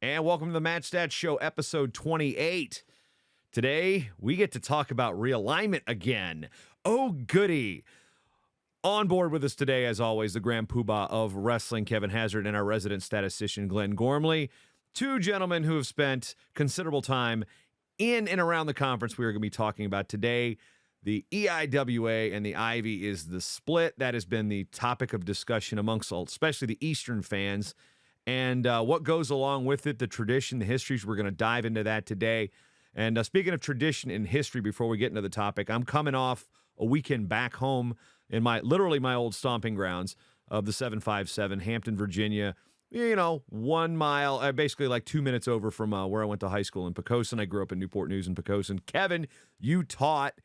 And welcome to the MatStats Show, episode 28. Today, we get to talk about realignment again. Oh, goody. On board with us today, as always, the grand poobah of wrestling, Kevin Hazard, and our resident statistician, Glenn Gormley. Two gentlemen who have spent considerable time in and around the conference we are going to be talking about today. The EIWA and the Ivy is the split. That has been the topic of discussion amongst especially the Eastern fans. And what goes along with it, the tradition, the histories, we're going to dive into that today. And speaking of tradition and history, before we get into the topic, I'm coming off a weekend back home in literally my old stomping grounds of the 757, Hampton, Virginia. 1 mile, basically like 2 minutes over from where I went to high school in Poquoson. I grew up in Newport News and Poquoson. Kevin, you taught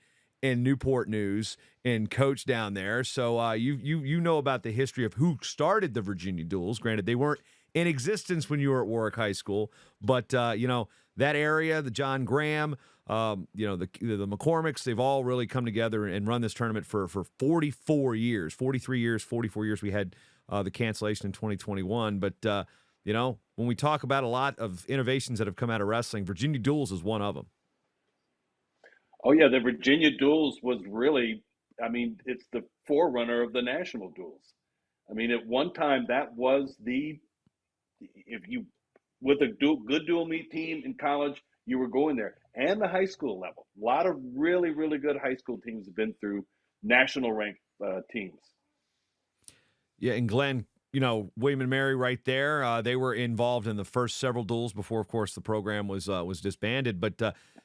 in Newport News and coached down there, so you know about the history of who started the Virginia Duels. Granted, they weren't in existence when you were at Warwick High School, but that area, the John Graham, the McCormicks, they've all really come together and run this tournament for 44 years, 43 years, 44 years. We had the cancellation in 2021, but when we talk about a lot of innovations that have come out of wrestling, Virginia Duels is one of them. Oh yeah, the Virginia Duels was really, it's the forerunner of the national duels. At one time that was if you, with a good dual meet team in college, you were going there, and the high school level. A lot of really, really good high school teams have been through national ranked teams. Yeah, and Glenn, William and Mary right there, they were involved in the first several duels before, of course, the program was disbanded. But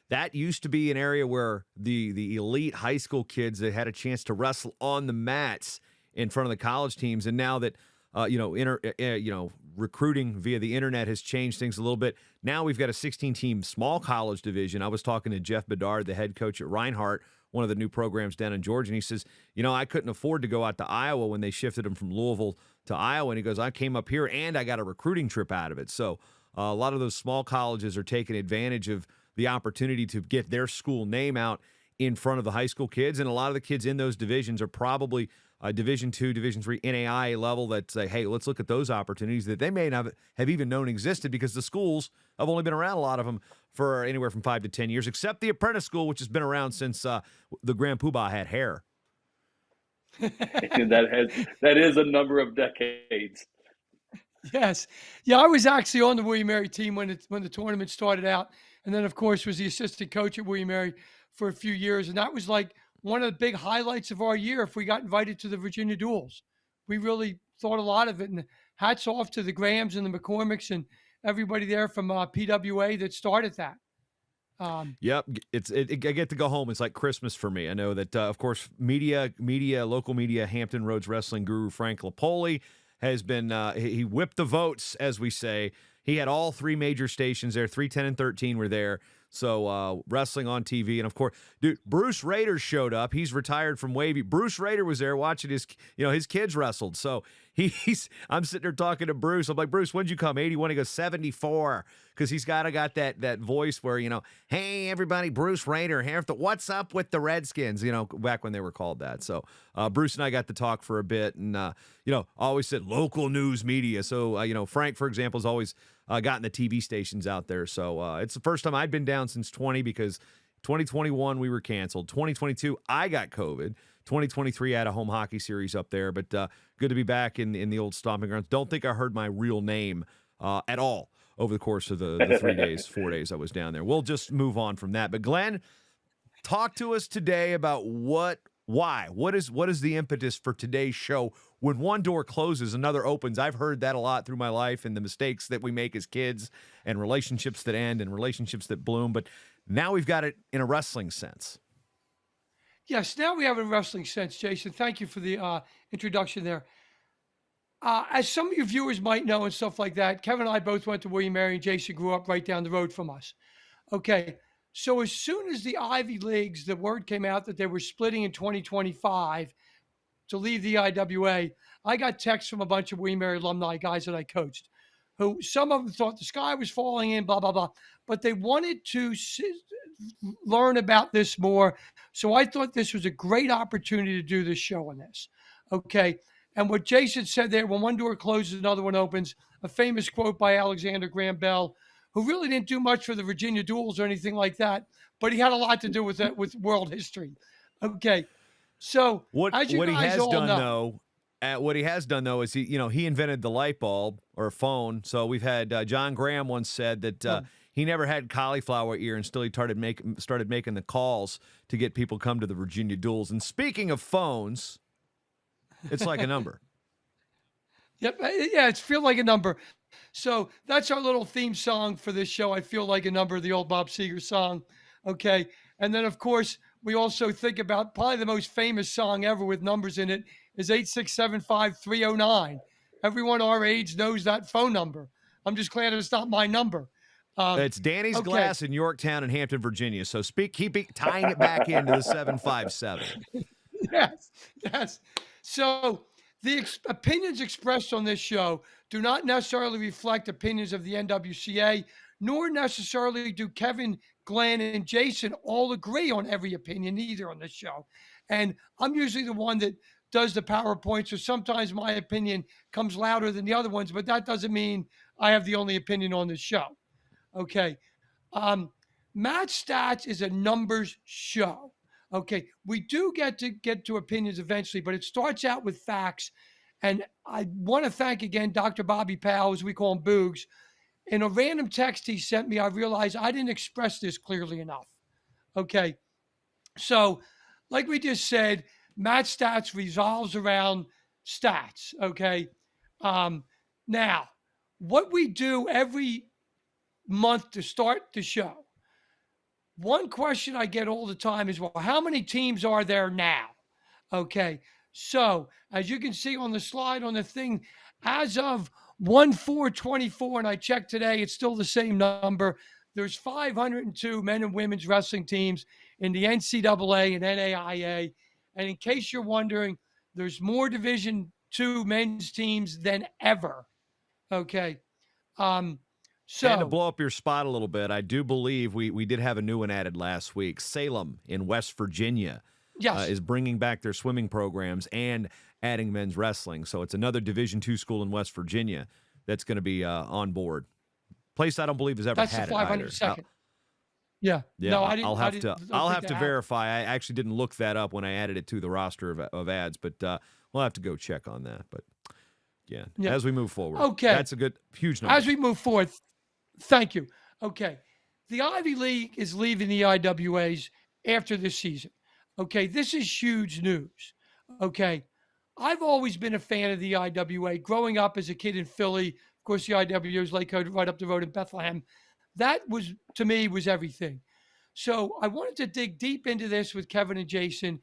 that used to be an area where the elite high school kids, they had a chance to wrestle on the mats in front of the college teams. And now that recruiting via the internet has changed things a little bit. Now we've got a 16-team small college division. I was talking to Jeff Bedard, the head coach at Reinhardt, one of the new programs down in Georgia, and he says, I couldn't afford to go out to Iowa when they shifted him from Louisville to Iowa, and he goes, I came up here and I got a recruiting trip out of it. So a lot of those small colleges are taking advantage of the opportunity to get their school name out in front of the high school kids, and a lot of the kids in those divisions are probably Division II, Division III, NAIA level that say, hey, let's look at those opportunities that they may not have even known existed, because the schools have only been around, a lot of them, for anywhere from 5 to 10 years, except the apprentice school, which has been around since the Grand Poobah had hair. And that is a number of decades. Yes. Yeah, I was actually on the William Mary team when the tournament started out. And then, of course, was the assistant coach at William Mary for a few years. And that was like one of the big highlights of our year if we got invited to the Virginia Duels. We really thought a lot of it. And hats off to the Grahams and the McCormicks and everybody there from PWA that started that. Yep, I get to go home. It's like Christmas for me. I know that, of course, local media, Hampton Roads wrestling guru Frank Lapoli has been, he whipped the votes, as we say. He had all three major stations there, 3, 10, and 13 were there. So wrestling on TV. And, of course, dude, Bruce Rader showed up. He's retired from Wavy. Bruce Rader was there watching his kids wrestled. So I'm sitting there talking to Bruce. I'm like, Bruce, when'd you come? 81? He goes, 74. Because he's got that voice where, hey, everybody, Bruce Rader here. What's up with the Redskins? Back when they were called that. So Bruce and I got to talk for a bit. And, always said local news media. So, Frank, for example, has always gotten the TV stations out there. So it's the first time I'd been down since 20, because 2021 we were canceled. 2022 I got COVID. 2023 I had a home hockey series up there. But good to be back in the old stomping grounds. Don't think I heard my real name at all over the course of the 3 days, 4 days I was down there. We'll just move on from that. But Glenn, talk to us today about why? What is the impetus for today's show? When one door closes, another opens. I've heard that a lot through my life, and the mistakes that we make as kids and relationships that end and relationships that bloom. But now we've got it in a wrestling sense. Yes, now we have a wrestling sense, Jason. Thank you for the introduction there. As some of your viewers might know and stuff like that, Kevin and I both went to William Mary, and Jason grew up right down the road from us. Okay, so as soon as the Ivy Leagues, the word came out that they were splitting in 2025 to leave the EIWA, I got texts from a bunch of William Mary alumni, guys that I coached, who some of them thought the sky was falling in, blah, blah, blah. But they wanted to learn about this more. So I thought this was a great opportunity to do this show on this. Okay. And what Jason said there, when one door closes, another one opens, a famous quote by Alexander Graham Bell, who really didn't do much for the Virginia duels or anything like that, but he had a lot to do with that, with world history. Okay. So as you What he guys has all done know, though, what he has done though is he invented the light bulb or phone. So we've had John Graham once said that he never had cauliflower ear until he started making the calls to get people come to the Virginia duels. And speaking of phones, it's like a number. yep, yeah, it's feel like a number. So that's our little theme song for this show. I feel like a number, the old Bob Seger song. Okay. And then, of course, we also think about probably the most famous song ever with numbers in it is 8675309. Everyone our age knows that phone number. I'm just glad it's not my number. It's Danny's okay. Glass in Yorktown and Hampton, Virginia. So tying it back into the 757. Yes, yes. So the opinions expressed on this show do not necessarily reflect opinions of the NWCA, nor necessarily do Kevin, Glenn, and Jason all agree on every opinion either on this show. And I'm usually the one that does the PowerPoint, so sometimes my opinion comes louder than the other ones, but that doesn't mean I have the only opinion on this show. Okay. MatStats is a numbers show. Okay, we do get to opinions eventually, but it starts out with facts. And I want to thank again Dr. Bobby Powell, as we call him Boogs. In a random text he sent me, I realized I didn't express this clearly enough. Okay, so like we just said, MatStats revolves around stats. Okay, now what we do every month to start the show. One question I get all the time is, well, how many teams are there now? Okay. So, as you can see on the slide on the thing, as of 1/4/24, and I checked today, it's still the same number. There's 502 men and women's wrestling teams in the NCAA and NAIA. And in case you're wondering, there's more Division II men's teams than ever. Okay. So, and to blow up your spot a little bit, I do believe we did have a new one added last week. Salem in West Virginia yes. is bringing back their swimming programs and adding men's wrestling. So it's another Division II school in West Virginia that's going to be on board. Place I don't believe has ever That's had the it either. 502nd. Yeah. Yeah, No, I didn't. I'll have to verify. I actually didn't look that up when I added it to the roster of ads, but we'll have to go check on that. But yeah, as we move forward, okay, that's a good huge number. As we move forward, thank you. Okay, the Ivy League is leaving the EIWAs after this season. Okay, this is huge news. Okay, I've always been a fan of the IWA. Growing up as a kid in Philly, of course, the IWA is like right up the road in Bethlehem. That was, to me, was everything. So I wanted to dig deep into this with Kevin and Jason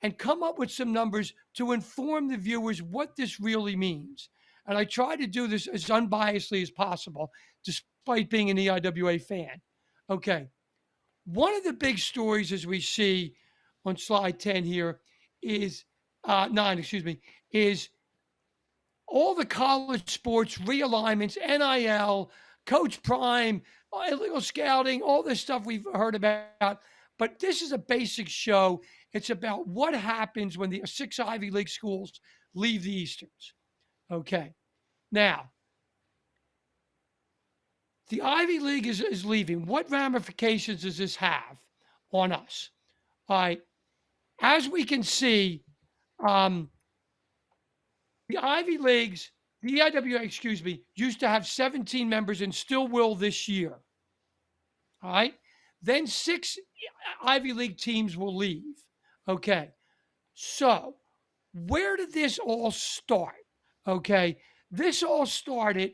and come up with some numbers to inform the viewers what this really means. And I try to do this as unbiasedly as possible, despite being an EIWA fan. Okay. One of the big stories, as we see on slide 10 here, is 9, is all the college sports realignments, NIL, Coach Prime, illegal scouting, all this stuff we've heard about. But this is a basic show. It's about what happens when the 6 Ivy League schools leave the Easterns. Okay. Now, the Ivy League is leaving. What ramifications does this have on us? All right. As we can see, the Ivy Leagues, the EIWA, used to have 17 members and still will this year. All right. Then 6 Ivy League teams will leave. Okay. So, where did this all start? Okay. This all started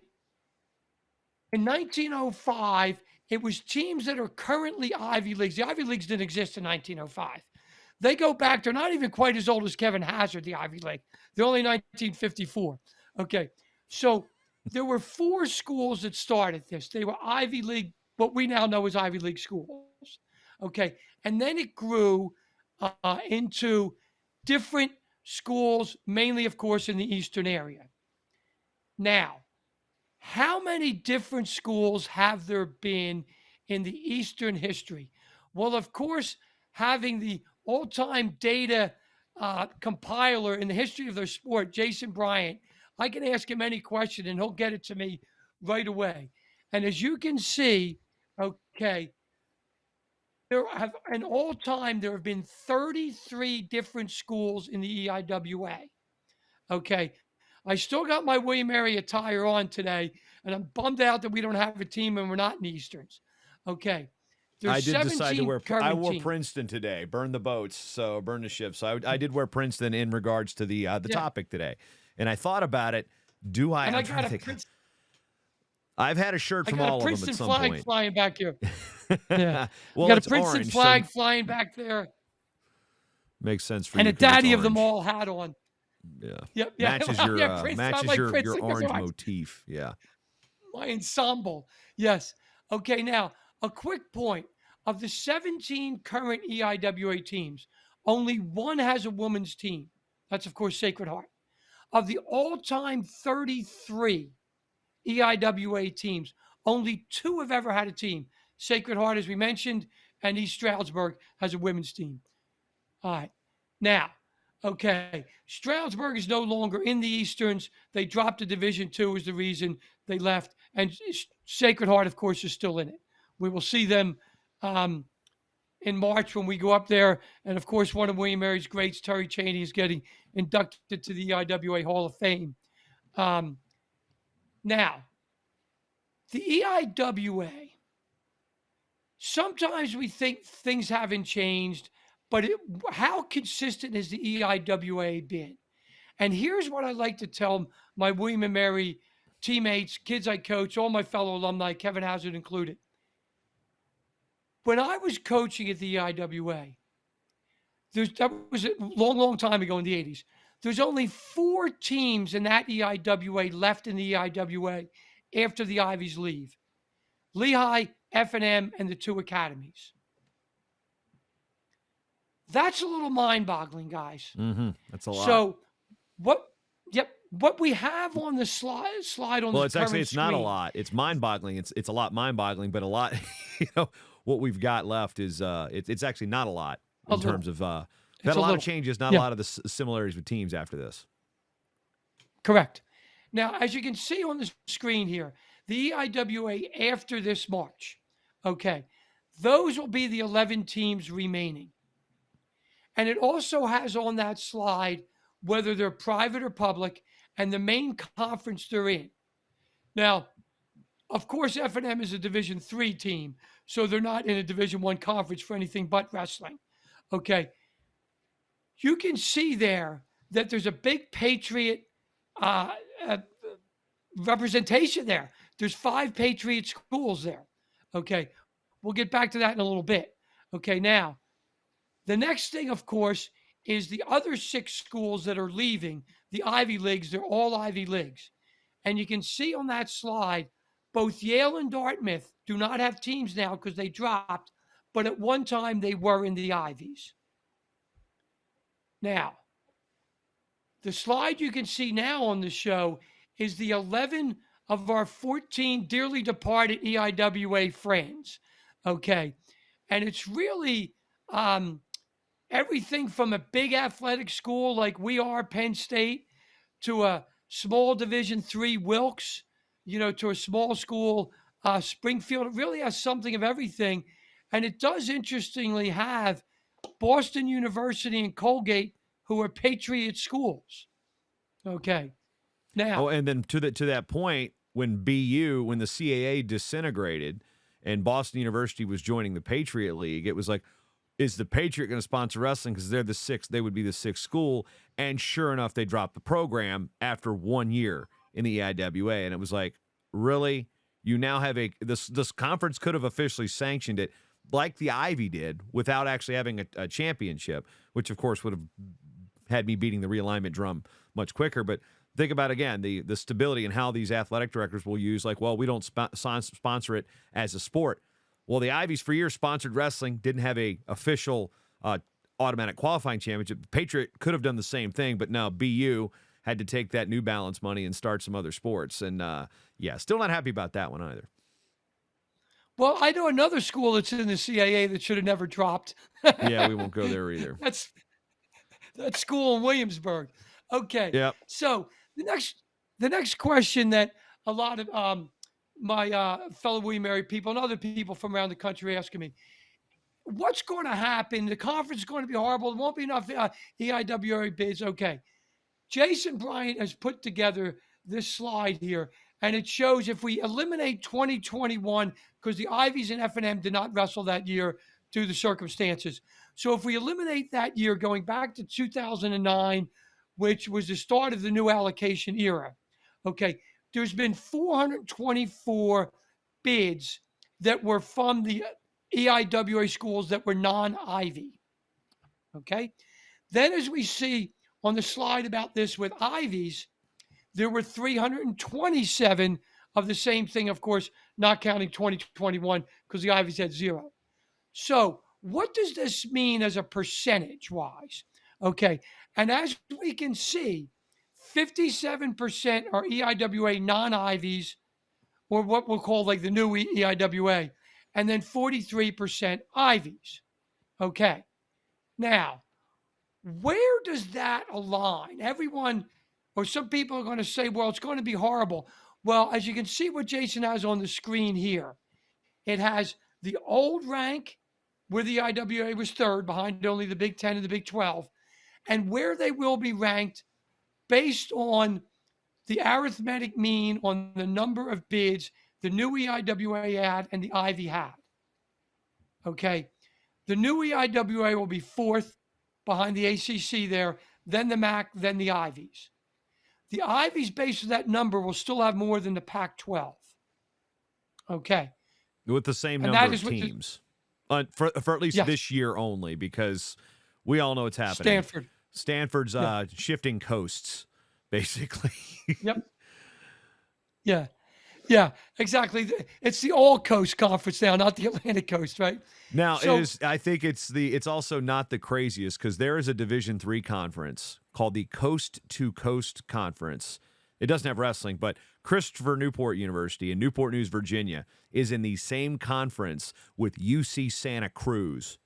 in 1905. It was teams that are currently Ivy Leagues. The Ivy Leagues didn't exist in 1905. They go back, they're not even quite as old as Kevin Hazard, the Ivy League. They're only 1954. Okay. So there were 4 schools that started this. They were Ivy League, what we now know as Ivy League schools. Okay. And then it grew into different schools, mainly, of course, in the Eastern area. Now, how many different schools have there been in the Eastern history? Well, of course, having the all-time data compiler in the history of their sport, Jason Bryant. I can ask him any question and he'll get it to me right away. And as you can see, okay, there have been 33 different schools in the EIWA. Okay. I still got my William Mary attire on today, and I'm bummed out that we don't have a team and we're not in Easterns. Okay. There's I did decide to 17 wear. I current wore teams. Princeton today. Burn the boats, so burn the ships. So I did wear Princeton in regards to the topic today, and I thought about it. Do I? And I'm I trying got to a think. Princeton, I've had a shirt from all of them Princeton at some flag point. flying back here. Yeah. Well, got a it's Princeton orange, flag so flying back there. makes sense for And you a 'cause it's daddy of them orange. all hat on. Yeah. Yep. Yeah. Matches Well, your yeah, Princeton. I'm like your Princeton 'cause orange of motif. Yeah. my ensemble. Yes. Okay. Now, a quick point of the 17 current EIWA teams, only one has a women's team. That's, of course, Sacred Heart. Of the all time 33 EIWA teams, only 2 have ever had a team. Sacred Heart, as we mentioned, and East Stroudsburg has a women's team. All right. Now, okay, Stroudsburg is no longer in the Easterns. They dropped to Division II is the reason they left. And Sacred Heart, of course, is still in it. We will see them in March when we go up there. And, of course, one of William Mary's greats, Terry Chaney, is getting inducted to the EIWA Hall of Fame. Now, the EIWA, sometimes we think things haven't changed, but how consistent has the EIWA been? And here's what I like to tell my William and Mary teammates, kids I coach, all my fellow alumni, Kevin Hazard included. When I was coaching at the EIWA, that was a long, long time ago in the 80s. There's only 4 teams in that EIWA left in the EIWA after the Ivies leave. Lehigh, F&M, and the 2 academies. That's a little mind-boggling, guys. Mm-hmm. That's a lot. So what we have on the slide on well, the it's actually screen, not a lot. It's mind-boggling. It's a lot mind-boggling, but a lot. What we've got left is it's actually not a lot in terms of we've had a lot of changes, not a lot of the similarities with teams after this. Correct. Now, as you can see on the screen here, the EIWA after this March, okay, those will be the 11 teams remaining. And it also has on that slide whether they're private or public and the main conference they're in. Now, of course, F&M is a Division III team, so they're not in a Division I conference for anything but wrestling. Okay. You can see there that there's a big Patriot representation there. There's 5 Patriot schools there. Okay. We'll get back to that in a little bit. Okay. Now, the next thing, of course, is the other 6 schools that are leaving, the Ivy Leagues. They're all Ivy Leagues. And you can see on that slide, both Yale and Dartmouth do not have teams now because they dropped, but at one time they were in the Ivies. Now, the slide you can see now on the show is the 11 of our 14 dearly departed EIWA friends. Okay. And it's really everything from a big athletic school like we are, Penn State, to a small Division III Wilkes, to a small school, Springfield. It really has something of everything. And it does interestingly have Boston University and Colgate, who are Patriot schools. Okay. Now. Oh, and then to that point, when the CAA disintegrated and Boston University was joining the Patriot League, it was like, is the Patriot going to sponsor wrestling? Because they're the 6th, they would be the 6th school. And sure enough, they dropped the program after 1 year in the EIWA. And it was like, really? You now have this conference could have officially sanctioned it like the Ivy did without actually having a championship, which of course would have had me beating the realignment drum much quicker. But think about, again, the stability and how these athletic directors will use, like, well, we don't sponsor it as a sport. Well, the Ivies for years sponsored wrestling, didn't have a official automatic qualifying championship. Patriot could have done the same thing, but no, BU had to take that New Balance money and start some other sports. And, still not happy about that one either. Well, I know another school that's in the CAA that should have never dropped. Yeah, we won't go there either. that school in Williamsburg. Okay, Yep. so the next question that a lot of my fellow William Mary people and other people from around the country are asking me, what's going to happen? The conference is going to be horrible. There won't be enough EIWA bids. Okay. Jason Bryant has put together this slide here, and it shows if we eliminate 2021, because the Ivies and F&M did not wrestle that year due to circumstances. So if we eliminate that year going back to 2009, which was the start of the new allocation era, okay, there's been 424 bids that were from the EIWA schools that were non-Ivy. Okay. Then as we see on the slide about this with Ivies, there were 327 of the same thing, of course, not counting 2021 because the Ivies had 0. So what does this mean as a percentage wise? Okay. And as we can see, 57% are EIWA non-Ivies, or what we'll call like the new EIWA, and then 43% Ivies. Okay. Now, where does that align? Everyone, or some people are going to say, well, it's going to be horrible. Well, as you can see what Jason has on the screen here, it has the old rank where the IWA was third behind only the Big 10 and the Big 12, and where they will be ranked based on the arithmetic mean on the number of bids the new EIWA had and the Ivy had. Okay. The new EIWA will be fourth behind the ACC there, then the MAC, then the Ivies. The Ivies, based on that number, will still have more than the Pac-12. Okay. With the same number of teams. For at least this year only, because we all know what's happening. Stanford's shifting coasts, basically. Yep. Yeah. Yeah, exactly. It's the All Coast Conference now, not the Atlantic Coast, right? Now, I think it's also not the craziest, because there is a Division III conference called the Coast to Coast Conference. It doesn't have wrestling, but Christopher Newport University in Newport News, Virginia, is in the same conference with UC Santa Cruz.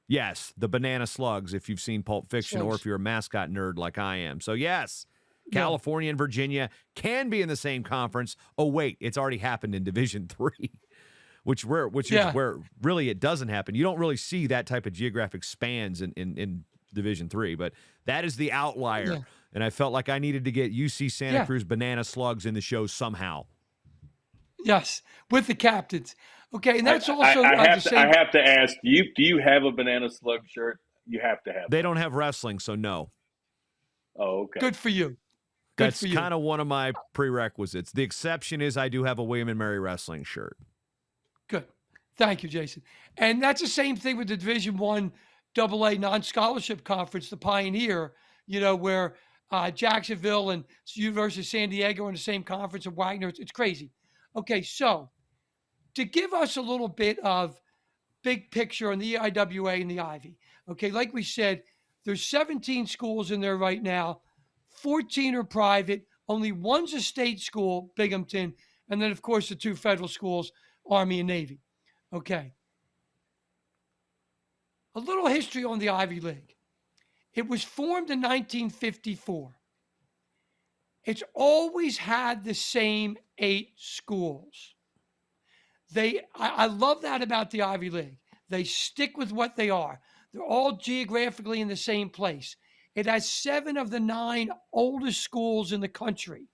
Yes, the Banana Slugs, if you've seen Pulp Fiction, or if you're a mascot nerd like I am. So, yes. California and Virginia can be in the same conference. Oh, wait, it's already happened in Division III, which is where really it doesn't happen. You don't really see that type of geographic spans in Division III, but that is the outlier. Yeah. And I felt like I needed to get UC Santa Cruz Banana Slugs in the show somehow. Yes, with the captains. Okay, and that's also I have to ask, do you have a Banana Slug shirt? You have to have They don't have wrestling, so no. Oh, okay. Good for you. That's kind of one of my prerequisites. The exception is I do have a William and Mary wrestling shirt. Good. Thank you, Jason. And that's the same thing with the Division I AA non-scholarship conference, the Pioneer, where Jacksonville and University of San Diego are in the same conference, and Wagner. It's crazy. Okay, so to give us a little bit of big picture on the EIWA and the Ivy, okay, like we said, there's 17 schools in there right now. 14 are private. Only one's a state school, Binghamton, and then, of course, the 2 federal schools, Army and Navy. Okay. A little history on the Ivy League. It was formed in 1954. It's always had the same 8 schools. I love that about the Ivy League. They stick with what they are. They're all geographically in the same place. It has 7 of the 9 oldest schools in the country.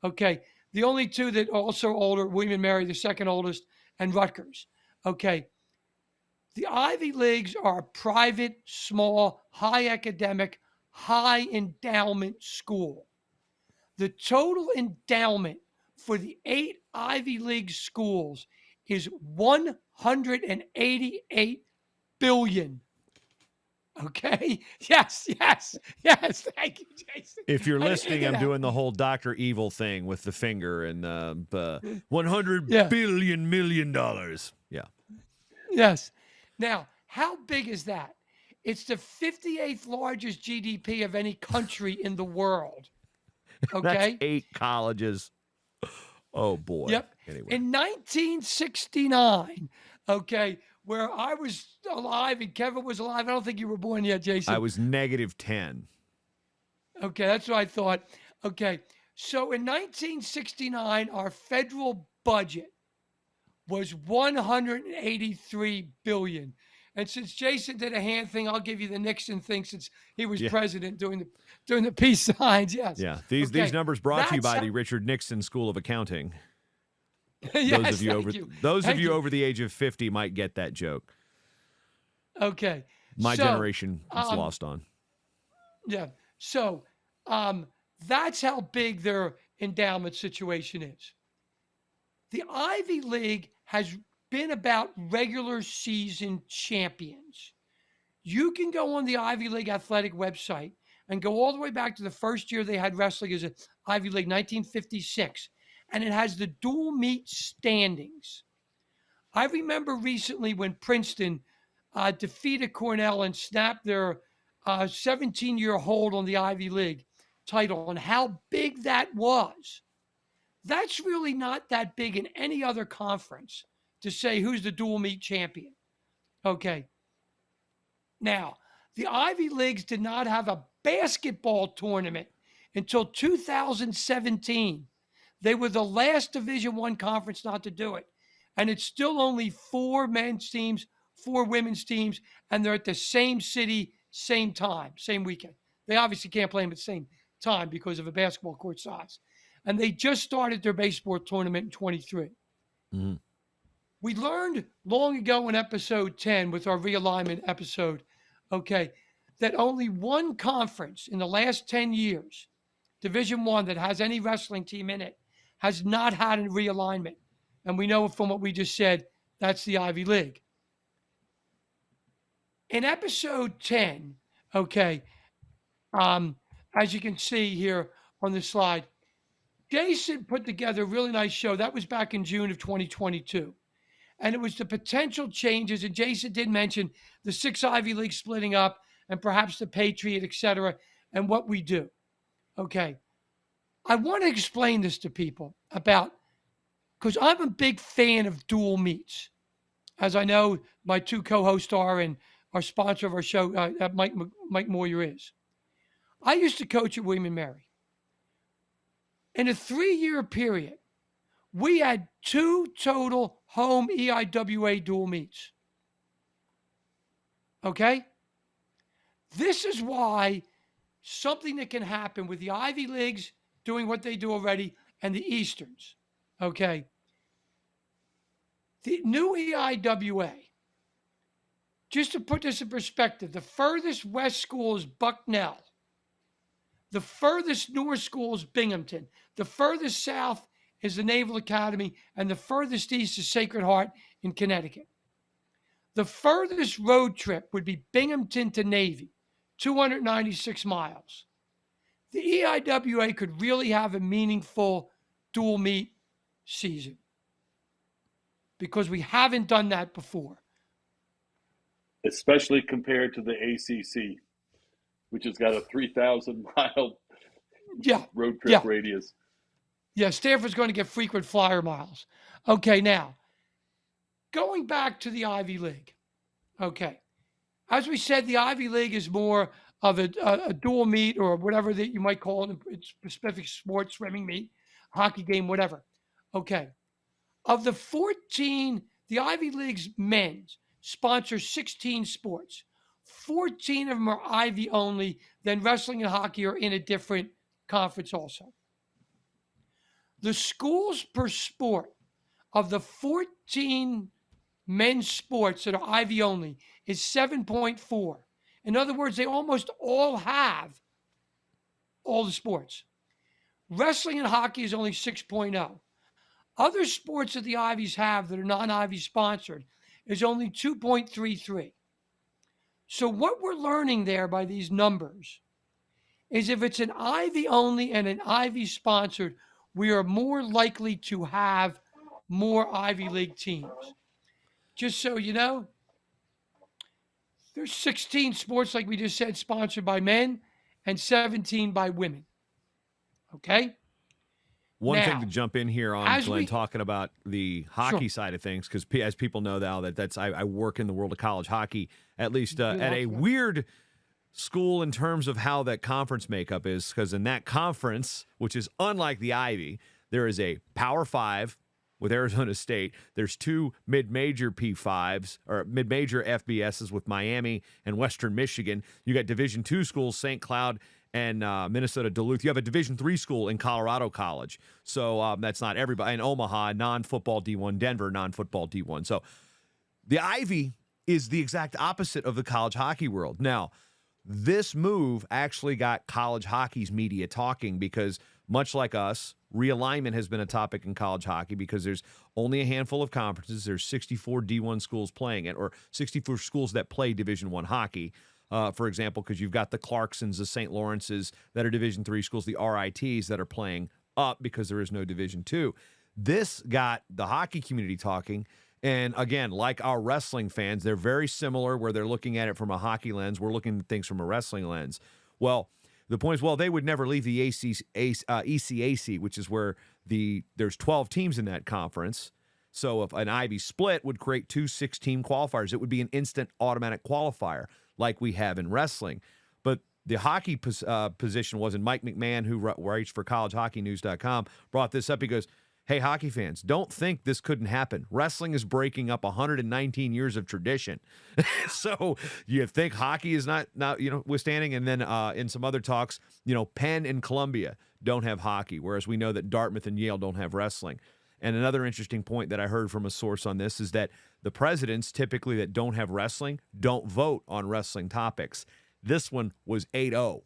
Okay. The only 2 that are also older, William and Mary, the second oldest, and Rutgers. Okay. The Ivy Leagues are a private, small, high academic, high endowment school. The total endowment for the 8 Ivy League schools is $188 billion. Okay. Yes. Thank you, Jason. If you're listening, I'm doing the whole Dr. Evil thing with the finger and $100 billion million. Yeah. Yes. Now, how big is that? It's the 58th largest GDP of any country in the world. Okay. That's 8 colleges. Oh boy. Yep. Anyway. In 1969, okay, where I was alive and Kevin was alive. I don't think you were born yet, Jason. I was -10. Okay, that's what I thought. Okay, so in 1969, our federal budget was 183 billion. And since Jason did a hand thing, I'll give you the Nixon thing since he was Yeah. president doing the peace signs. Yes. Yeah. These Okay. numbers brought to you That's by the Richard Nixon School of Accounting. Yes, Those Thank of you you. over the age of 50 might get that joke. Okay. My So, generation is lost on. Yeah. So that's how big their endowment situation is. The Ivy League has been about regular season champions. You can go on the Ivy League athletic website and go all the way back to the first year they had wrestling as an Ivy League, 1956, and it has the dual meet standings. I remember recently when Princeton defeated Cornell and snapped their 17-year hold on the Ivy League title and how big that was. That's really not that big in any other conference to say who's the dual meet champion. Okay. Now, the Ivy Leagues did not have a basketball tournament until 2017. They were the last Division I conference not to do it. And it's still only 4 men's teams, 4 women's teams, and they're at the same city, same time, same weekend. They obviously can't play them at the same time because of a basketball court size. And they just started their baseball tournament in 23. Mm-hmm. We learned long ago in episode 10 with our realignment episode, okay, that only one conference in the last 10 years, Division I, that has any wrestling team in it, has not had a realignment. And we know from what we just said, that's the Ivy League. In episode 10, okay, as you can see here on the slide, Jason put together a really nice show. That was back in June of 2022. And it was the potential changes. And Jason did mention the 6 Ivy Leagues splitting up and perhaps the Patriot, et cetera, and what we do. Okay. I want to explain this to people about, because I'm a big fan of dual meets, as I know my 2 co-hosts are and our sponsor of our show, Mike Moyer, is. I used to coach at William & Mary. In a 3-year period, we had 2 total home EIWA dual meets. Okay? This is why something that can happen with the Ivy Leagues doing what they do already and the Easterns. Okay? The new EIWA, just to put this in perspective, the furthest west school is Bucknell. The furthest north school is Binghamton. The furthest south is the Naval Academy, and the furthest east is Sacred Heart in Connecticut. The furthest road trip would be Binghamton to Navy, 296 miles. The EIWA could really have a meaningful dual meet season because we haven't done that before. Especially compared to the ACC, which has got a 3,000-mile road trip radius. Yeah, Stanford's going to get frequent flyer miles. Okay, now, going back to the Ivy League. Okay, as we said, the Ivy League is more of a dual meet or whatever that you might call it, it's specific sports, swimming meet, hockey game, whatever. Okay, of the 14, the Ivy League's men's sponsor 16 sports. 14 of them are Ivy only, then wrestling and hockey are in a different conference also. The schools per sport of the 14 men's sports that are Ivy only is 7.4. In other words, they almost all have all the sports. Wrestling and hockey is only 6.0. Other sports that the Ivies have that are non-Ivy sponsored is only 2.33. So what we're learning there by these numbers is if it's an Ivy only and an Ivy sponsored, we are more likely to have more Ivy League teams. Just so you know, there's 16 sports, like we just said, sponsored by men and 17 by women. Okay? One thing Now, to jump in here on, as Glenn, we talking about the hockey side of things, because as people know now that's I work in the world of college hockey, at least at a weird school in terms of how that conference makeup is, because in that conference, which is unlike the Ivy, there is a Power 5 with Arizona State. There's 2 mid-major P5s or mid-major FBSs with Miami and Western Michigan. You got Division II schools, St. Cloud and Minnesota Duluth. You have a Division III school in Colorado College. So that's not everybody. In Omaha, non-football D1. Denver, non-football D1. So the Ivy is the exact opposite of the college hockey world. Now, this move actually got college hockey's media talking because, much like us, realignment has been a topic in college hockey because there's only a handful of conferences. There's 64 D1 schools playing it, or 64 schools that play Division I hockey. For example, because you've got the Clarksons, the St. Lawrences that are Division III schools, the RITs that are playing up because there is no Division II. This got the hockey community talking. And again, like our wrestling fans, they're very similar where they're looking at it from a hockey lens. We're looking at things from a wrestling lens. Well, the point is, well, they would never leave the ECAC, which is where there's 12 teams in that conference. So if an Ivy split would create 2 6-team qualifiers, it would be an instant automatic qualifier like we have in wrestling. But the hockey position was, and Mike McMahon, who writes for collegehockeynews.com, brought this up. He goes, hey, hockey fans, don't think this couldn't happen. Wrestling is breaking up 119 years of tradition. So you think hockey is not withstanding? And then in some other talks, Penn and Columbia don't have hockey, whereas we know that Dartmouth and Yale don't have wrestling. And another interesting point that I heard from a source on this is that the presidents typically that don't have wrestling don't vote on wrestling topics. This one was 8-0.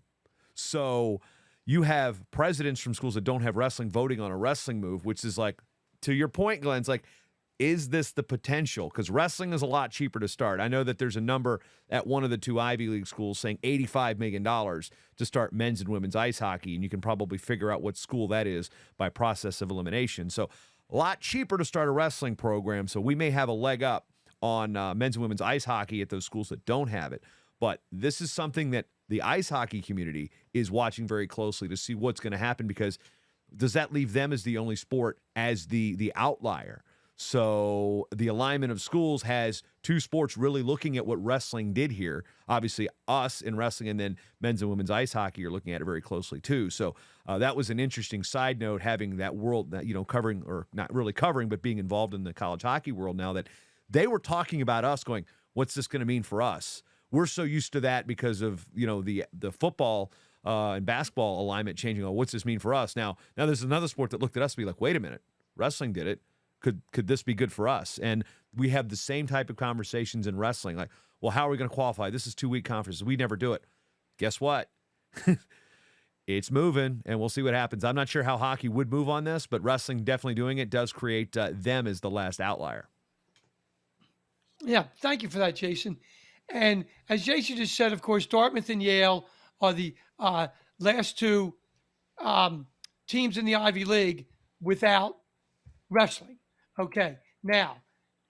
So you have presidents from schools that don't have wrestling voting on a wrestling move, which is like, to your point, Glenn, it's like, is this the potential? Because wrestling is a lot cheaper to start. I know that there's a number at one of the 2 Ivy League schools saying $85 million to start men's and women's ice hockey, and you can probably figure out what school that is by process of elimination. So a lot cheaper to start a wrestling program, so we may have a leg up on men's and women's ice hockey at those schools that don't have it. But this is something that the ice hockey community is watching very closely to see what's going to happen, because does that leave them as the only sport as the outlier? So the alignment of schools has 2 sports really looking at what wrestling did here. Obviously, us in wrestling, and then men's and women's ice hockey are looking at it very closely too. So that was an interesting side note, having that world that covering, or not really covering, but being involved in the college hockey world now, that they were talking about us, going, what's this going to mean for us? We're so used to that because of the football and basketball alignment changing. Oh, what's this mean for us? Now there's another sport that looked at us and be like, wait a minute, wrestling did it. Could this be good for us? And we have the same type of conversations in wrestling. Like, well, how are we going to qualify? This is 2-week conferences. We never do it. Guess what? It's moving, and we'll see what happens. I'm not sure how hockey would move on this, but wrestling definitely doing it does create them as the last outlier. Yeah, thank you for that, Jason. And as Jason just said, of course, Dartmouth and Yale are the last 2 teams in the Ivy League without wrestling. Okay, now,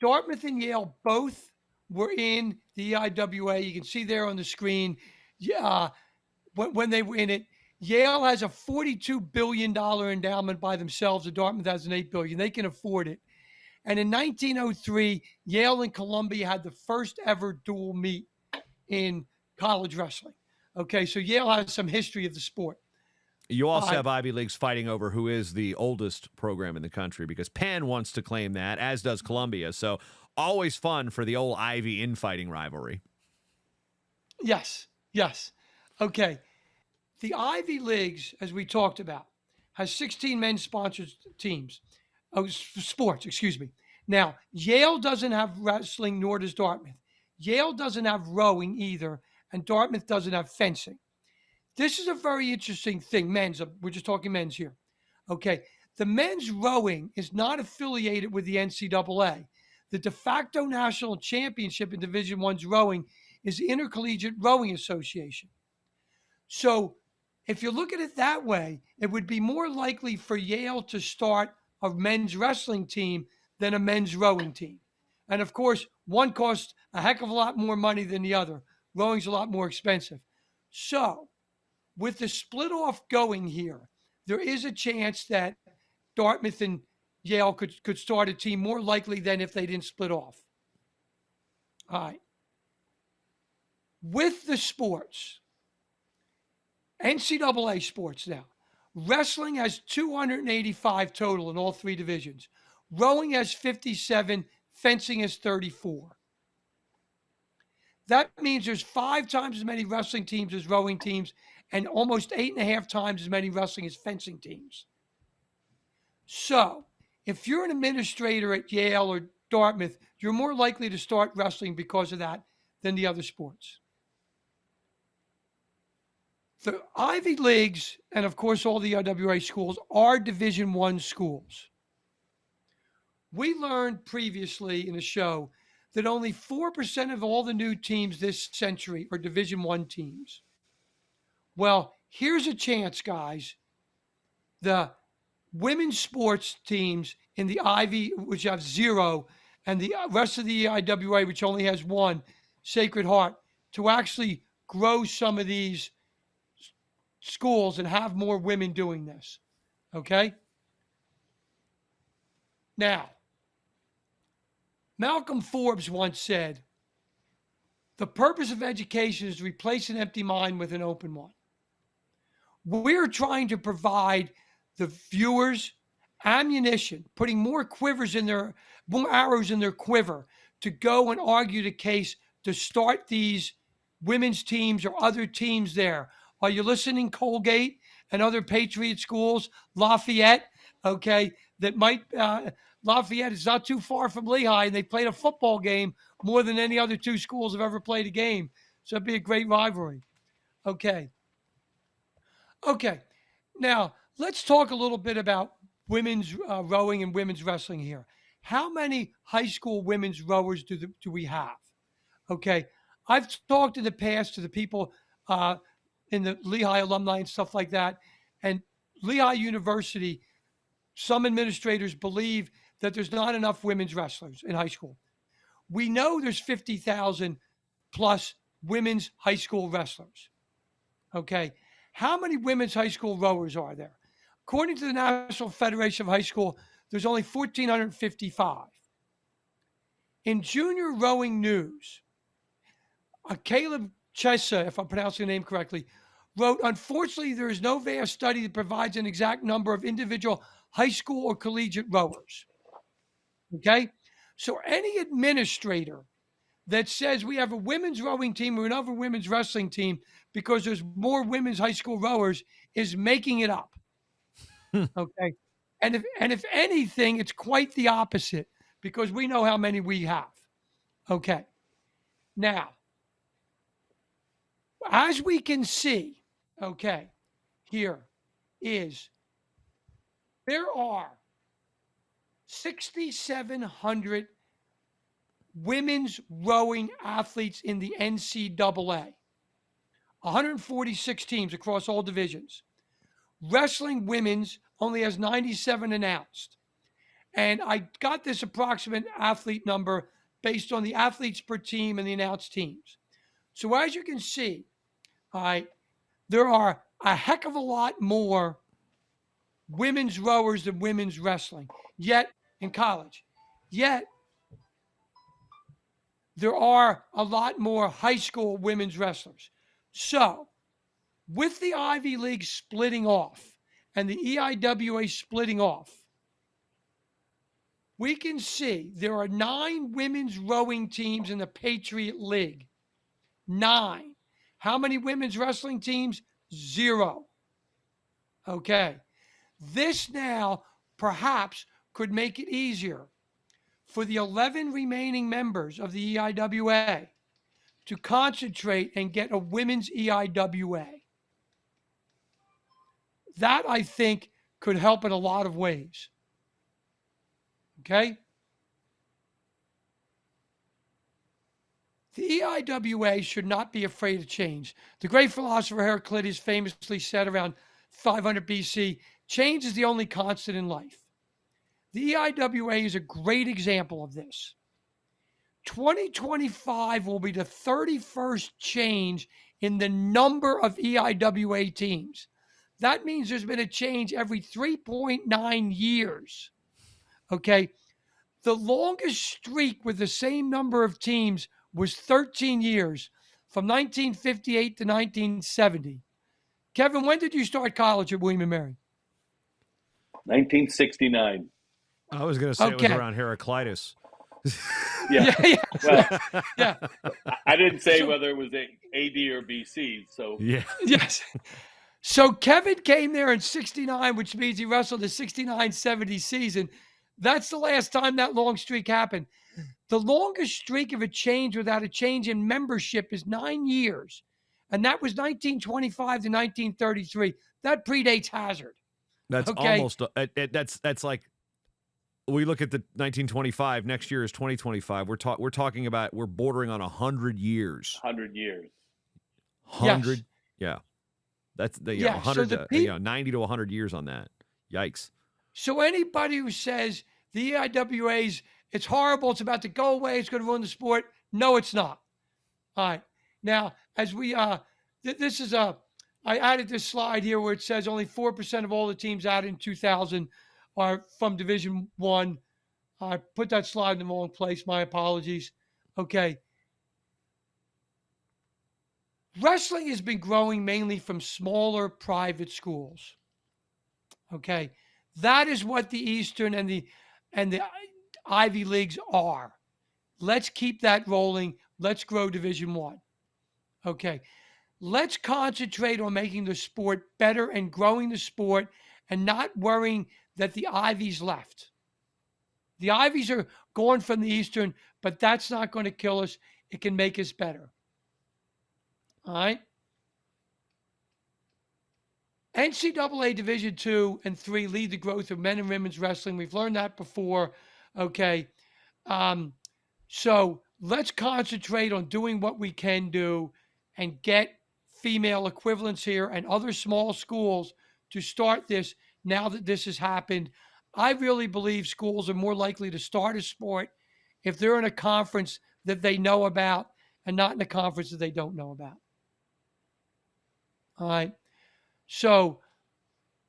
Dartmouth and Yale both were in the EIWA. You can see there on the screen when they were in it. Yale has a $42 billion endowment by themselves, and Dartmouth has an $8 billion. They can afford it. And in 1903, Yale and Columbia had the first ever dual meet in college wrestling. Okay, so Yale has some history of the sport. You also have Ivy Leagues fighting over who is the oldest program in the country, because Penn wants to claim that, as does Columbia. So always fun for the old Ivy infighting rivalry. Yes. Okay. The Ivy Leagues, as we talked about, has 16 men's sponsored teams. Sports, excuse me. Now, Yale doesn't have wrestling, nor does Dartmouth. Yale doesn't have rowing either, and Dartmouth doesn't have fencing. This is a very interesting thing. We're just talking men's here. Okay. The men's rowing is not affiliated with the NCAA. The de facto national championship in Division I's rowing is the Intercollegiate Rowing Association. So if you look at it that way, it would be more likely for Yale to start a men's wrestling team than a men's rowing team. And of course, one costs a heck of a lot more money than the other. Rowing's a lot more expensive. So with the split off going here, there is a chance that Dartmouth and Yale could start a team more likely than if they didn't split off. All right. With the sports, NCAA sports now, wrestling has 285 total in all three divisions. Rowing has 57, fencing has 34. That means there's 5 times as many wrestling teams as rowing teams and almost 8.5 times as many wrestling as fencing teams. So, if you're an administrator at Yale or Dartmouth, you're more likely to start wrestling because of that than the other sports. The Ivy Leagues, and of course all the EIWA schools, are Division I schools. We learned previously in the show that only 4% of all the new teams this century are Division I teams. Well, here's a chance, guys. The women's sports teams in the Ivy, which have 0, and the rest of the EIWA, which only has 1, Sacred Heart, to actually grow some of these schools and have more women doing this. Okay? Now, Malcolm Forbes once said, "The purpose of education is to replace an empty mind with an open one." We're trying to provide the viewers ammunition, putting more arrows in their quiver to go and argue the case to start these women's teams or other teams there. Are you listening, Colgate and other Patriot schools, Lafayette? Okay, that might Lafayette is not too far from Lehigh, and they played a football game more than any other 2 schools have ever played a game. So it'd be a great rivalry. Okay. Now, let's talk a little bit about women's rowing and women's wrestling here. How many high school women's rowers do we have? Okay. I've talked in the past to the people in the Lehigh alumni and stuff like that. And Lehigh University, some administrators believe that there's not enough women's wrestlers in high school. We know there's 50,000 plus women's high school wrestlers. Okay. How many women's high school rowers are there? According to the National Federation of High School, there's only 1,455. In Junior Rowing News, Caleb Chesa, if I'm pronouncing the name correctly, wrote, "Unfortunately, there is no vast study that provides an exact number of individual high school or collegiate rowers." Okay? So any administrator that says we have a women's rowing team or another women's wrestling team because there's more women's high school rowers is making it up. Okay? And if anything, it's quite the opposite because we know how many we have. Okay. Now, as we can see, okay, here is there are 6,700 women's rowing athletes in the NCAA, 146 teams across all divisions. Wrestling women's only has 97 announced. And I got this approximate athlete number based on the athletes per team and the announced teams. So as you can see, all right, there are a heck of a lot more women's rowers than women's wrestling, yet in college. Yet there are a lot more high school women's wrestlers. So with the Ivy League splitting off and the EIWA splitting off, we can see there are 9 women's rowing teams in the Patriot League. 9. How many women's wrestling teams? 0. Okay. This now perhaps could make it easier for the 11 remaining members of the EIWA to concentrate and get a women's EIWA. That, I think, could help in a lot of ways. Okay? The EIWA should not be afraid of change. The great philosopher Heraclitus famously said around 500 BC, change is the only constant in life. The EIWA is a great example of this. 2025 will be the 31st change in the number of EIWA teams. That means there's been a change every 3.9 years. Okay. The longest streak with the same number of teams was 13 years, from 1958 to 1970. Kevin, when did you start college at William & Mary? 1969. I was going to say it was Okay. around Heraclitus. Yeah. Yeah. Well, Yeah. I didn't say So- whether it was AD or BC. So Yeah. Yes. So Kevin came there in 69, which means he wrestled the 69-70 season. That's the last time that long streak happened. The longest streak of a change without a change in membership is 9 years. And that was 1925 to 1933. That predates Hazard. That's Okay. almost that's like, we look at the 1925. Next year is 2025. We're talking about, we're bordering on 100 years. 100 years. 100. Yeah. That's the Yeah, so 100 the 90 to 100 years on that. Yikes. So anybody who says the EIWA's, it's horrible, it's about to go away, it's going to ruin the sport, no, it's not. All right. Now, as we this is I added this slide here where it says only 4% of all the teams added in 2000 are from Division One. I put that slide in the wrong place. My apologies. Okay. Wrestling has been growing mainly from smaller private schools. Okay. That is what the Eastern and the Ivy Leagues are. Let's keep that rolling. Let's grow Division One. Okay. Let's concentrate on making the sport better and growing the sport and not worrying that the Ivies left. The Ivies are going from the Eastern, but that's not going to kill us. It can make us better. All right. NCAA Division II and III lead the growth of men and women's wrestling. We've learned that before. Okay. So let's concentrate on doing what we can do and get female equivalents here and other small schools to start this now that this has happened. I really believe schools are more likely to start a sport if they're in a conference that they know about and not in a conference that they don't know about. All right. So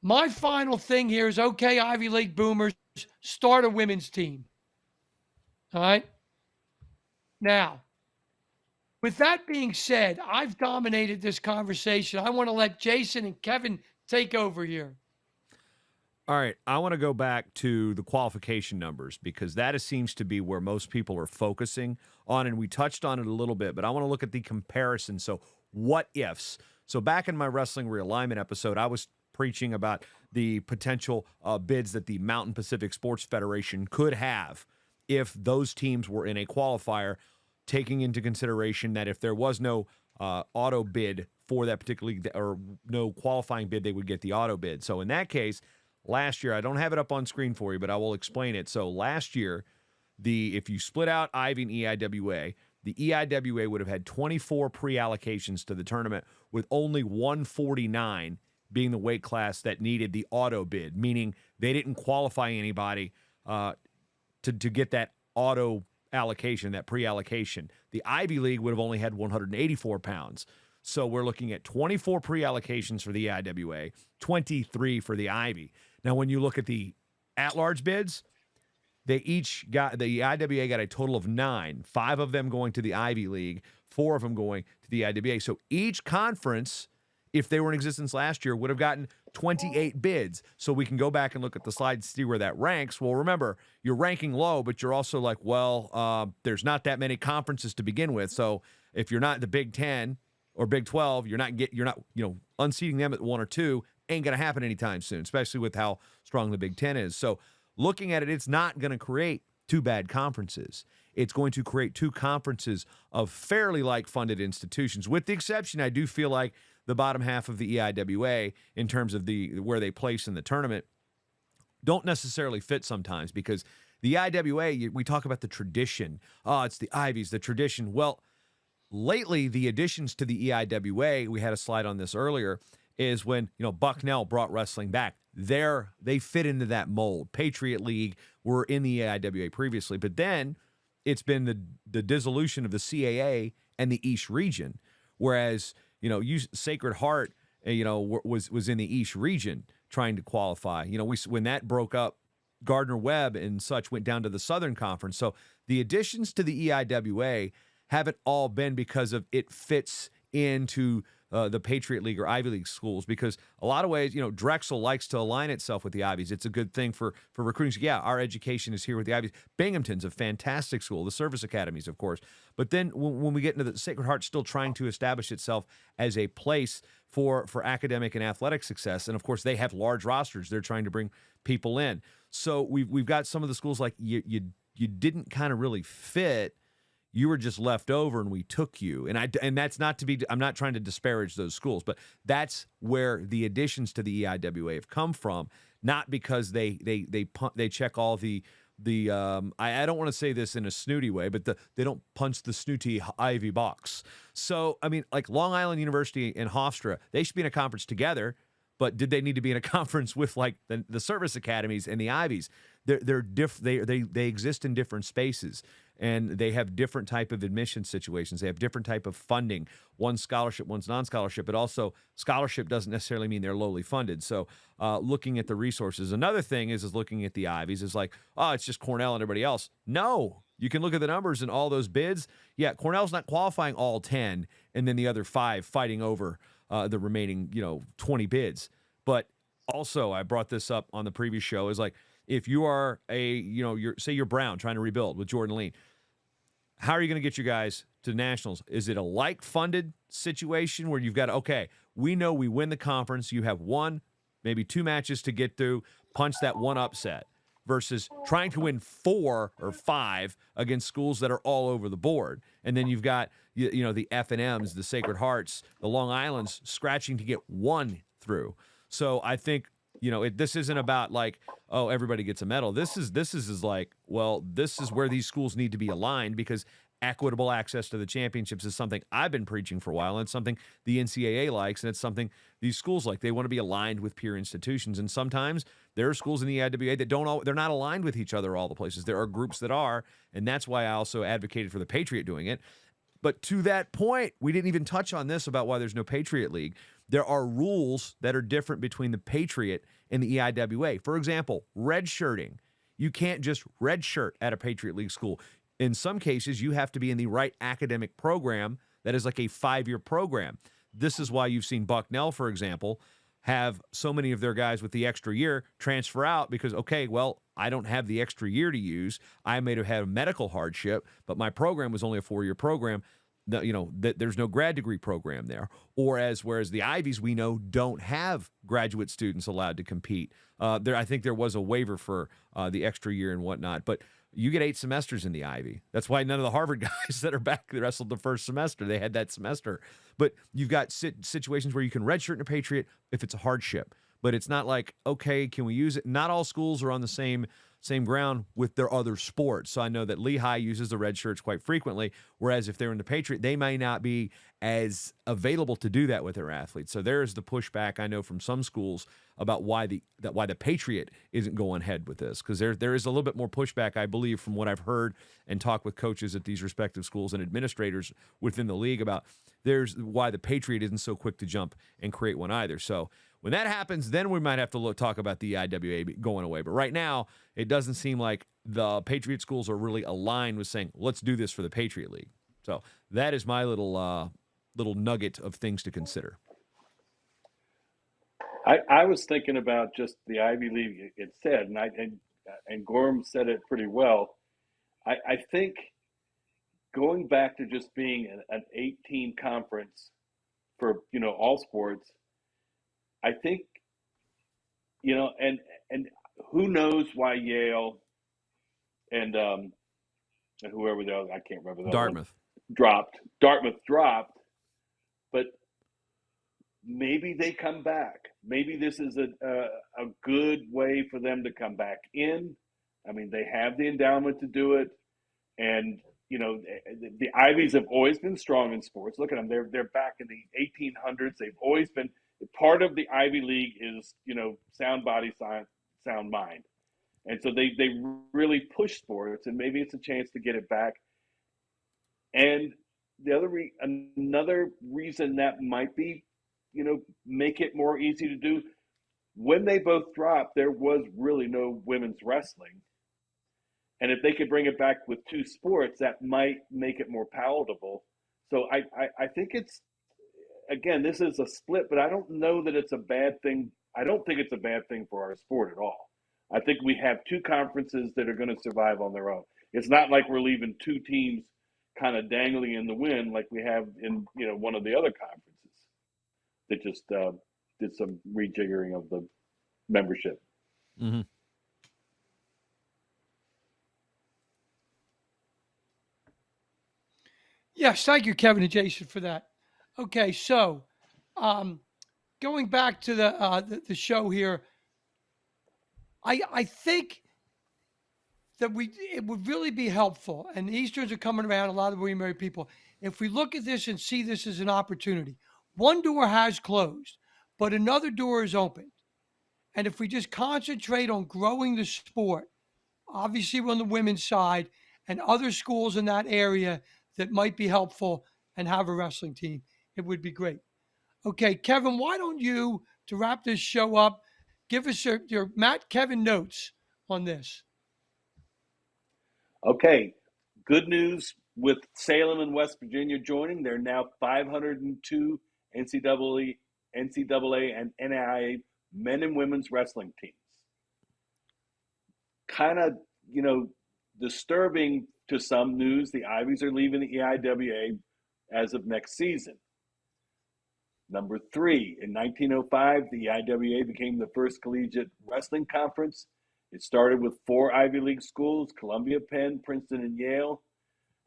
my final thing here is, okay, Ivy League boomers, start a women's team. All right. Now, with that being said, I've dominated this conversation. I want to let Jason and Kevin take over here. All right, I want to go back to the qualification numbers because that seems to be where most people are focusing on, and we touched on it a little bit, but I want to look at the comparison. So what ifs? So back in my wrestling realignment episode, I was preaching about the potential bids that the Mountain Pacific Sports Federation could have if those teams were in a qualifier, taking into consideration that if there was no auto bid for that particular league or no qualifying bid, they would get the auto bid. So in that case, last year, I don't have it up on screen for you, but I will explain it. So last year, if you split out Ivy and EIWA, the EIWA would have had 24 pre-allocations to the tournament, with only 149 being the weight class that needed the auto bid, meaning they didn't qualify anybody to get that auto allocation, that pre-allocation. The Ivy League would have only had 184 pounds. So we're looking at 24 pre-allocations for the EIWA, 23 for the Ivy. Now, when you look at the at-large bids, the EIWA got a total of 9, 5 of them going to the Ivy League, 4 of them going to the EIWA. So each conference, if they were in existence last year, would have gotten 28 bids. So we can go back and look at the slide to see where that ranks. Well, remember, you're ranking low, but you're also like, well, there's not that many conferences to begin with. So if you're not the Big 10 or Big 12, you're not unseating them at 1 or 2 ain't going to happen anytime soon, especially with how strong the Big 10 is. So looking at it, it's not going to create 2 bad conferences. It's going to create 2 conferences of fairly like-funded institutions, with the exception, I do feel like, the bottom half of the EIWA in terms of where they place in the tournament don't necessarily fit sometimes, because the EIWA, we talk about the tradition. Oh, it's the Ivies, the tradition. Well, lately, the additions to the EIWA, we had a slide on this earlier, is when, Bucknell brought wrestling back. They fit into that mold. Patriot League were in the EIWA previously, but then it's been the dissolution of the CAA and the East region, whereas, Sacred Heart was in the East region trying to qualify. When that broke up, Gardner Webb and such went down to the Southern Conference. So the additions to the EIWA haven't all been because of it fits into the Patriot League or Ivy League schools, because a lot of ways, Drexel likes to align itself with the Ivies. It's a good thing for recruiting. So yeah, our education is here with the Ivies. Binghamton's a fantastic school, the service academies, of course. But then when we get into the Sacred Heart's still trying to establish itself as a place for academic and athletic success. And of course, they have large rosters. They're trying to bring people in. So we've got some of the schools like you didn't kind of really fit. You were just left over and we took you. And that's not to be, I'm not trying to disparage those schools, but that's where the additions to the EIWA have come from, not because they check all the I don't want to say this in a snooty way, but they don't punch the snooty Ivy box. So, I mean, like Long Island University and Hofstra, they should be in a conference together, but did they need to be in a conference with like the service academies and the Ivies? They exist in different spaces, and they have different type of admission situations. They have different type of funding. One's scholarship, one's non-scholarship, but also scholarship doesn't necessarily mean they're lowly funded. So looking at the resources. Another thing is looking at the Ivies is like, oh, it's just Cornell and everybody else. No, you can look at the numbers and all those bids. Yeah, Cornell's not qualifying all 10 and then the other 5 fighting over the remaining, 20 bids. But also, I brought this up on the previous show, is like, if you are you're Brown trying to rebuild with Jordan Lean, how are you going to get your guys to nationals? Is it a like-funded situation where you've got, okay, we know we win the conference, you have 1, maybe 2 matches to get through, punch that one upset, versus trying to win 4 or 5 against schools that are all over the board. And then you've got, the F&Ms, the Sacred Hearts, the Long Islands scratching to get 1 through. So I think, this isn't about like, oh, everybody gets a medal. This is like, well, this is where these schools need to be aligned, because equitable access to the championships is something I've been preaching for a while, and it's something the NCAA likes, and it's something these schools like. They want to be aligned with peer institutions, and sometimes there are schools in the EIWA that they're not aligned with each other all the places. There are groups that are, and that's why I also advocated for the Patriot doing it. But to that point, we didn't even touch on this about why there's no Patriot League. There are rules that are different between the Patriot and the EIWA. For example, redshirting. You can't just redshirt at a Patriot League school. In some cases, you have to be in the right academic program that is like a 5-year program. This is why you've seen Bucknell, for example, have so many of their guys with the extra year transfer out because, okay, well, I don't have the extra year to use. I may have had a medical hardship, but my program was only a 4-year program. There's no grad degree program there. Whereas the Ivies, we know, don't have graduate students allowed to compete. I think there was a waiver for the extra year and whatnot, but you get 8 semesters in the Ivy. That's why none of the Harvard guys that are back, they wrestled the first semester. They had that semester. But you've got situations where you can redshirt in a Patriot if it's a hardship. But it's not like, okay, can we use it? Not all schools are on the same ground with their other sports. So I know that Lehigh uses the red shirts quite frequently, whereas if they're in the Patriot, they may not be as available to do that with their athletes. So there is the pushback I know from some schools about why the Patriot isn't going ahead with this, because there is a little bit more pushback, I believe, from what I've heard and talked with coaches at these respective schools and administrators within the league about there's why the Patriot isn't so quick to jump and create one either. So when that happens, then we might have to talk about the IWA going away. But right now, it doesn't seem like the Patriot schools are really aligned with saying, let's do this for the Patriot League. So that is my little nugget of things to consider. I was thinking about just the Ivy League it said, and Gorham said it pretty well. I think going back to just being an 8-team conference for all sports, I think and who knows why Yale and whoever the other, I can't remember, Dartmouth dropped, but maybe they come back. Maybe this is a good way for them to come back in. I mean, they have the endowment to do it, and the Ivies have always been strong in sports. Look at them; they're back in the 1800s. They've always been part of the Ivy League. Is sound body, sound mind, and so they really push sports, and maybe it's a chance to get it back. And the another reason that might be make it more easy to do. When they both dropped, there was really no women's wrestling. And if they could bring it back with two sports, that might make it more palatable. So I think it's, again, this is a split, but I don't know that it's a bad thing. I don't think it's a bad thing for our sport at all. I think we have two conferences that are going to survive on their own. It's not like we're leaving two teams kind of dangling in the wind like we have in one of the other conferences that just did some rejiggering of the membership. Mm-hmm. Yes, thank you, Kevin and Jason, for that. Okay, so going back to the show here, I think that it would really be helpful, and the Easterns are coming around, a lot of William Mary people, if we look at this and see this as an opportunity. One door has closed, but another door is open. And if we just concentrate on growing the sport, obviously we're on the women's side, and other schools in that area that might be helpful and have a wrestling team, it would be great. Okay, Kevin, why don't you, to wrap this show up, give us your Matt Kevin notes on this. Okay, good news with Salem and West Virginia joining. They're now 502 NCAA and NAIA men and women's wrestling teams. Kind of, disturbing to some news. The Ivies are leaving the EIWA as of next season. Number 3, in 1905, the EIWA became the first collegiate wrestling conference. It started with 4 Ivy League schools, Columbia, Penn, Princeton, and Yale.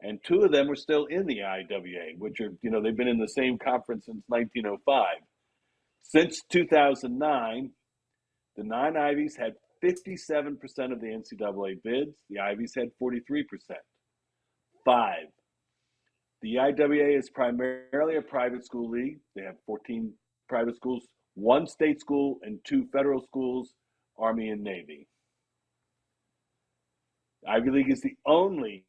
And 2 of them are still in the EIWA, which are, they've been in the same conference since 1905. Since 2009, the 9 Ivies had 57% of the NCAA bids. The Ivies had 43%. 5. The EIWA is primarily a private school league. They have 14 private schools, 1 state school, and 2 federal schools, Army and Navy. Ivy League is the only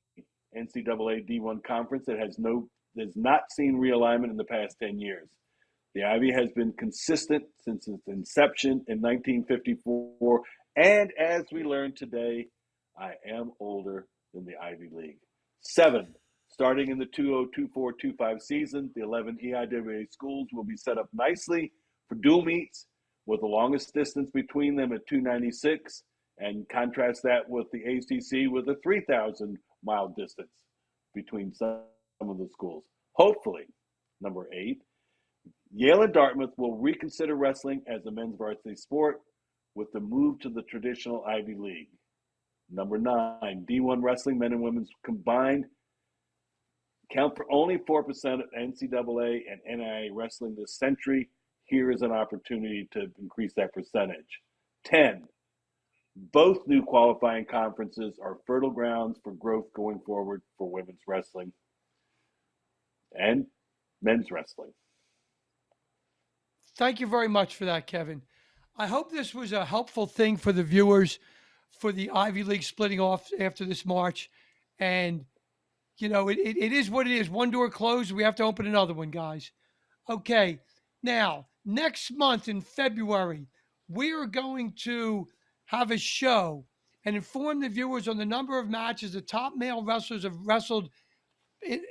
NCAA D1 conference that has not seen realignment in the past 10 years. The Ivy has been consistent since its inception in 1954, and as we learned today, I am older than the Ivy League. 7, starting in the 2024-25 season, the 11 EIWA schools will be set up nicely for dual meets, with the longest distance between them at 296, and contrast that with the ACC with a 3,000-mile distance between some of the schools. Hopefully, number 8, Yale and Dartmouth will reconsider wrestling as a men's varsity sport with the move to the traditional Ivy League. Number 9, D1 wrestling, men and women's combined, count for only 4% of NCAA and NAIA wrestling this century. Here is an opportunity to increase that percentage. 10, both new qualifying conferences are fertile grounds for growth going forward for women's wrestling and men's wrestling. Thank you very much for that, Kevin. I hope this was a helpful thing for the viewers for the Ivy League splitting off after this March. And, it is what it is. One door closed. We have to open another one, guys. Okay. Now, next month in February, we are going to have a show and inform the viewers on the number of matches the top male wrestlers have wrestled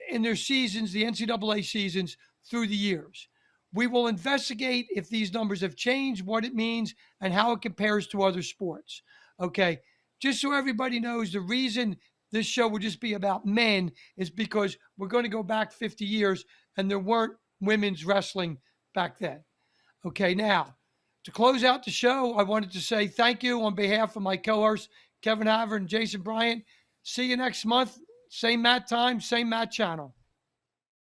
in their seasons, the NCAA seasons, through the years. We will investigate if these numbers have changed, what it means, and how it compares to other sports. Okay, just so everybody knows, the reason this show will just be about men is because we're going to go back 50 years and there weren't women's wrestling back then. Okay, now, to close out the show, I wanted to say thank you on behalf of my co-hosts, Kevin Haver and Jason Bryant. See you next month. Same Matt time, same Matt channel.